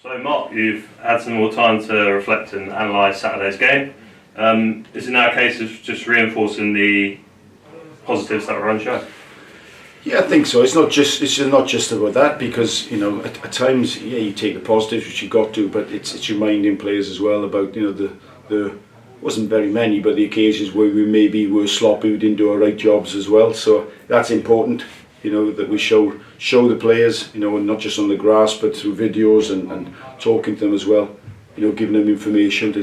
So Mark, you've had some more time to reflect and analyse Saturday's game. Is it now a case of just reinforcing the positives that were on show? Yeah, I think so. It's not just about that, because at times you take the positives, which you got to, but it's reminding players as well about the wasn't very many, but the occasions where we maybe were sloppy, we didn't do our right jobs as well. So that's important, that we show the players, and not just on the grass, but through videos and talking to them as well. Giving them information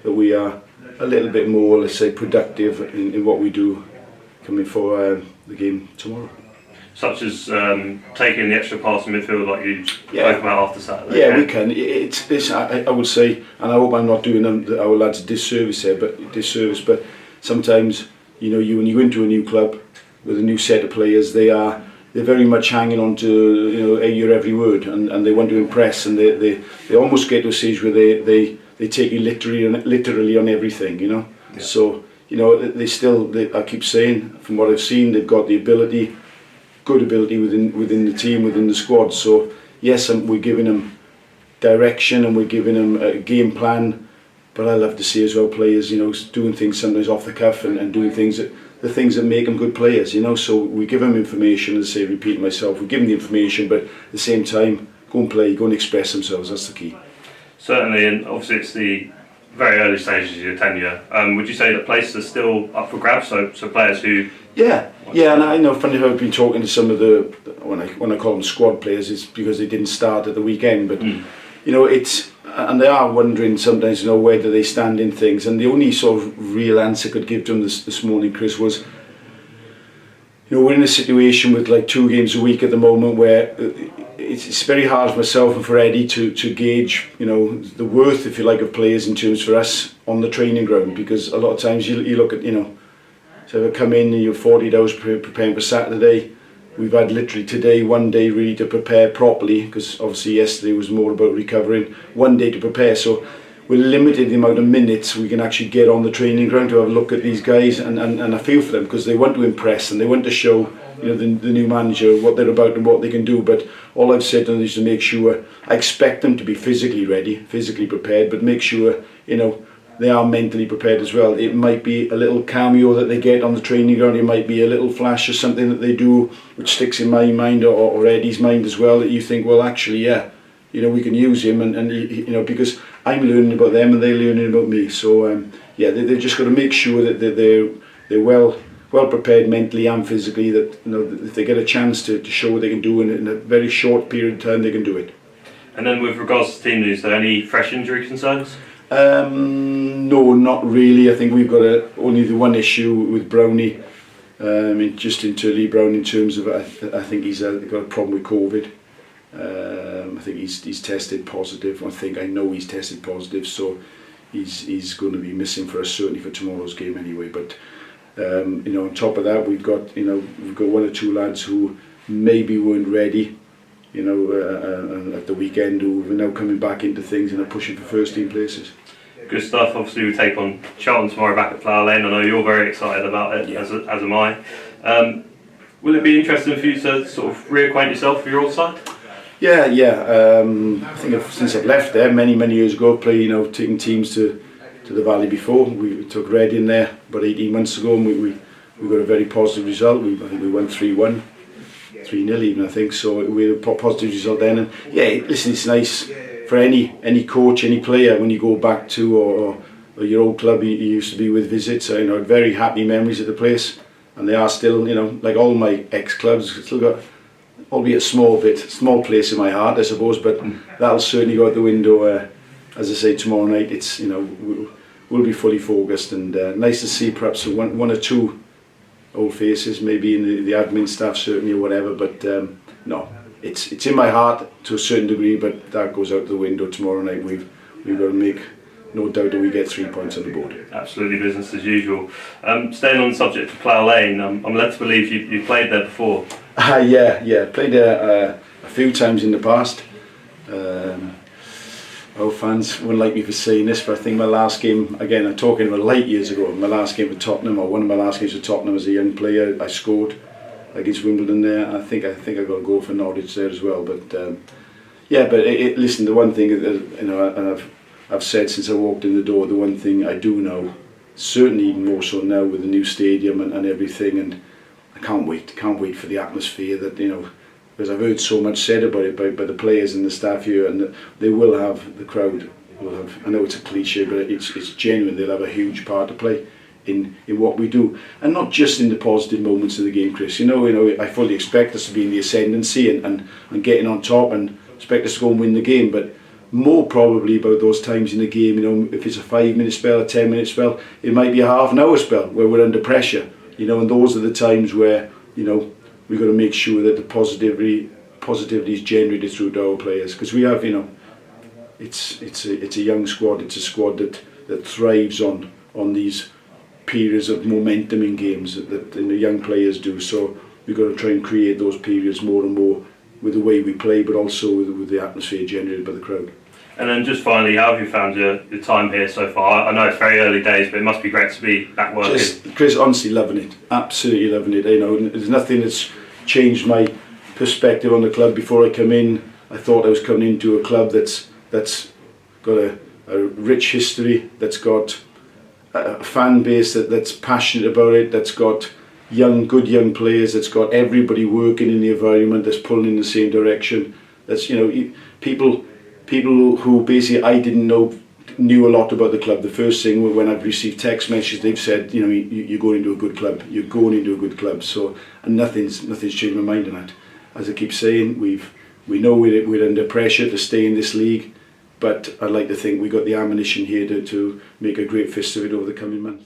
that we are a little bit more, let's say, productive in what we do coming for the game tomorrow. Such as taking the extra pass in midfield like you spoke about after Saturday. Yeah, we can. It's I would say, and I hope I'm not doing our lads a disservice here, but sometimes when you go into a new club with a new set of players, they're very much hanging on to your every word, and they want to impress, and they almost get to a stage where they take you literally on everything, Yeah. So I keep saying, from what I've seen, they've got the ability. Good ability within the team, within the squad. So yes, we're giving them direction and we're giving them a game plan, but I love to see as well players, doing things sometimes off the cuff and doing the things that make them good players, So we give them information, as I say, repeating myself, we give them the information, but at the same time, go and play, go and express themselves. That's the key. Certainly, and obviously it's the very early stages of your tenure. Would you say that places are still up for grabs? So players who. Yeah, and I know. Funny how I've been talking to some of the when I call them squad players, it's because they didn't start at the weekend. But it's and they are wondering sometimes, where do they stand in things. And the only sort of real answer I could give to them this morning, Chris, was we're in a situation with like 2 games a week at the moment where it's very hard for myself and for Eddie to gauge the worth, if you like, of players in terms for us on the training ground, because a lot of times you look at so if I come in and you're 40 hours preparing for Saturday, we've had literally today 1 day really to prepare properly, because obviously yesterday was more about recovering. 1 day to prepare, so we're limited the amount of minutes we can actually get on the training ground to have a look at these guys, and I feel for them, because they want to impress and they want to show the new manager what they're about and what they can do. But all I've said to them is to make sure, I expect them to be physically ready, physically prepared, but make sure they are mentally prepared as well. It might be a little cameo that they get on the training ground, it might be a little flash or something that they do which sticks in my mind or Eddie's mind as well, that you think, well, actually, we can use him, and because I'm learning about them and they're learning about me. So they've just got to make sure that they're well prepared mentally and physically, that if they get a chance to show what they can do in a very short period of time, they can do it. And then with regards to team news, are there any fresh injury concerns? No, not really. I think we've got only the one issue with Brownie, just into Lee Brown, in terms of I think he's got a problem with COVID. I think he's tested positive. I know he's tested positive, so he's going to be missing for us, certainly for tomorrow's game anyway. But on top of that, we've got 1 or 2 lads who maybe weren't ready, at the weekend, who are now coming back into things and are pushing for first team places. Good stuff. Obviously we take on Charlton tomorrow back at Flower Lane. I know you're very excited about it, as am I. Will it be interesting for you to sort of reacquaint yourself with your old side? Yeah. I think since I've left there many years ago, taking teams to the Valley before. We took Red in there about 18 months ago, and we got a very positive result. I think we won 3-1. 3-0 even, I think, so we had a positive result then. And listen, it's nice for any coach, any player, when you go back to or your old club you used to be with, visits. Very happy memories of the place, and they are still, like all my ex-clubs, still got, albeit small place in my heart, I suppose, but that'll certainly go out the window. As I say, tomorrow night, it's we'll be fully focused, and nice to see perhaps one or 2 old faces, maybe in the admin staff certainly, or whatever, but no, it's in my heart to a certain degree, but that goes out the window tomorrow night. We've got to make no doubt that we get 3 points on the board. Absolutely, business as usual. Staying on the subject of Flower Lane, I'm led to believe you played there before. Played there a few times in the past. Our fans wouldn't like me for saying this, but I think my last game, again I'm talking about light years ago, my last game for Tottenham, or one of my last games for Tottenham as a young player, I scored against Wimbledon there. I think I got a goal for Norwich there as well, but Yeah, but listen, the one thing that, you know, and I've said since I walked in the door, the one thing I do know, certainly even more so now with the new stadium and everything, and I can't wait for the atmosphere that, you know, because I've heard so much said about it by the players and the staff here, and they will have, the crowd will have, I know it's a cliche, but it's genuine, they'll have a huge part to play in what we do, and not just in the positive moments of the game, Chris. You know, I fully expect us to be in the ascendancy and getting on top, and expect us to go and win the game, but more probably about those times in the game, you know, if it's a 5-minute spell, a 10-minute spell, it might be a half-an-hour spell where we're under pressure, you know, and those are the times where, you know, we've got to make sure that the positivity is generated through our players, because we have, you know, it's a young squad, it's a squad that thrives on these periods of momentum in games that the young players do, so we've got to try and create those periods more and more with the way we play, but also with the atmosphere generated by the crowd. And then just finally, how have you found your time here so far? I know it's very early days, but it must be great to be back working. Chris, honestly loving it, absolutely loving it. You know, there's nothing that's changed my perspective on the club. Before I come in, I thought I was coming into a club that's got a rich history, that's got a fan base that's passionate about it, that's got good young players, that's got everybody working in the environment, that's pulling in the same direction. That's, you know, people who basically I didn't know knew a lot about the club. The first thing when I've received text messages, they've said, you know, you're going into a good club. You're going into a good club. So, and nothing's changed my mind on that. As I keep saying, we know we're under pressure to stay in this league, but I'd like to think we got the ammunition here to make a great fist of it over the coming month.